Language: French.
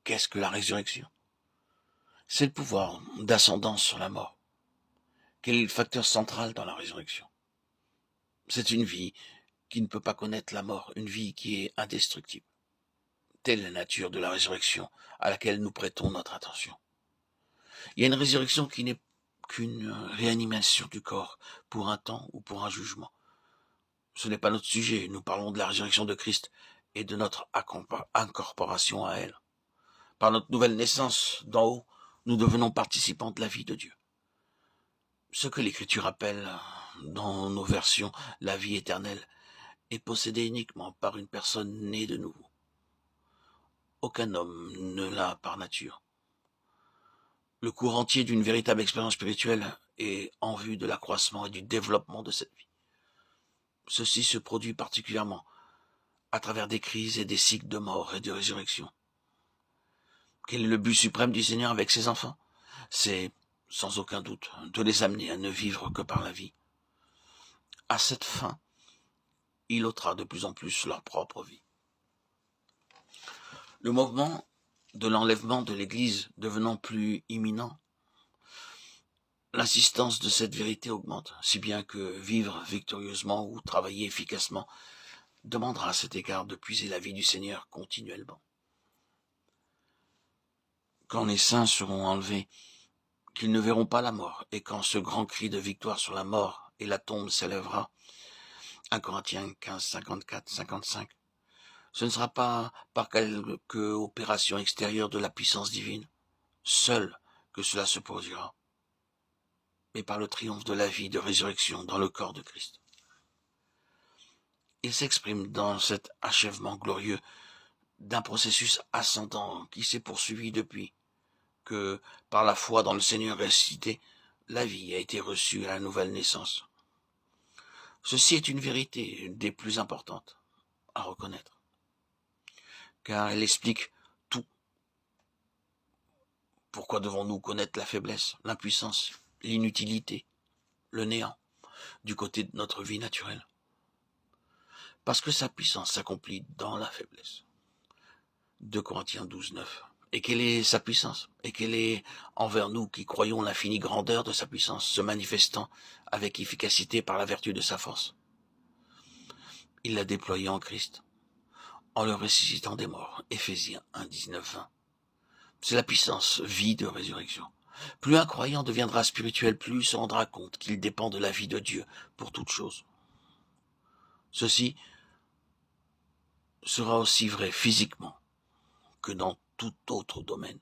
Qu'est-ce que la résurrection? C'est le pouvoir d'ascendance sur la mort. Quel est le facteur central dans la résurrection? C'est une vie qui ne peut pas connaître la mort, une vie qui est indestructible. Telle est la nature de la résurrection à laquelle nous prêtons notre attention. Il y a une résurrection qui n'est qu'une réanimation du corps pour un temps ou pour un jugement. Ce n'est pas notre sujet, nous parlons de la résurrection de Christ et de notre incorporation à elle. Par notre nouvelle naissance d'en haut, nous devenons participants de la vie de Dieu. Ce que l'Écriture appelle, dans nos versions, la vie éternelle, est possédée uniquement par une personne née de nouveau. Aucun homme ne l'a par nature. Le cours entier d'une véritable expérience spirituelle est en vue de l'accroissement et du développement de cette vie. Ceci se produit particulièrement à travers des crises et des cycles de mort et de résurrection. Quel est le but suprême du Seigneur avec ses enfants? C'est, sans aucun doute, de les amener à ne vivre que par la vie. À cette fin, il ôtera de plus en plus leur propre vie. Le mouvement de l'enlèvement de l'Église devenant plus imminent, l'insistance de cette vérité augmente, si bien que vivre victorieusement ou travailler efficacement demandera à cet égard de puiser la vie du Seigneur continuellement. Quand les saints seront enlevés, qu'ils ne verront pas la mort, et quand ce grand cri de victoire sur la mort et la tombe s'élèvera, 1 Corinthiens 15, 54, 55, ce ne sera pas par quelque opération extérieure de la puissance divine, seule, que cela se produira, mais par le triomphe de la vie de résurrection dans le corps de Christ. Il s'exprime dans cet achèvement glorieux d'un processus ascendant qui s'est poursuivi depuis que, par la foi dans le Seigneur ressuscité, la vie a été reçue à la nouvelle naissance. Ceci est une vérité des plus importantes à reconnaître, car elle explique tout. Pourquoi devons-nous connaître la faiblesse, l'impuissance, l'inutilité, le néant du côté de notre vie naturelle? Parce que sa puissance s'accomplit dans la faiblesse. 2 Corinthiens 12, 9. Et quelle est sa puissance? Et quelle est envers nous qui croyons l'infinie grandeur de sa puissance, se manifestant avec efficacité par la vertu de sa force? Il l'a déployée en Christ, en le ressuscitant des morts. Éphésiens 1, 19, 20. C'est la puissance, vie de résurrection. Plus un croyant deviendra spirituel, plus il se rendra compte qu'il dépend de la vie de Dieu pour toute chose. Ceci sera aussi vrai physiquement que dans tout autre domaine.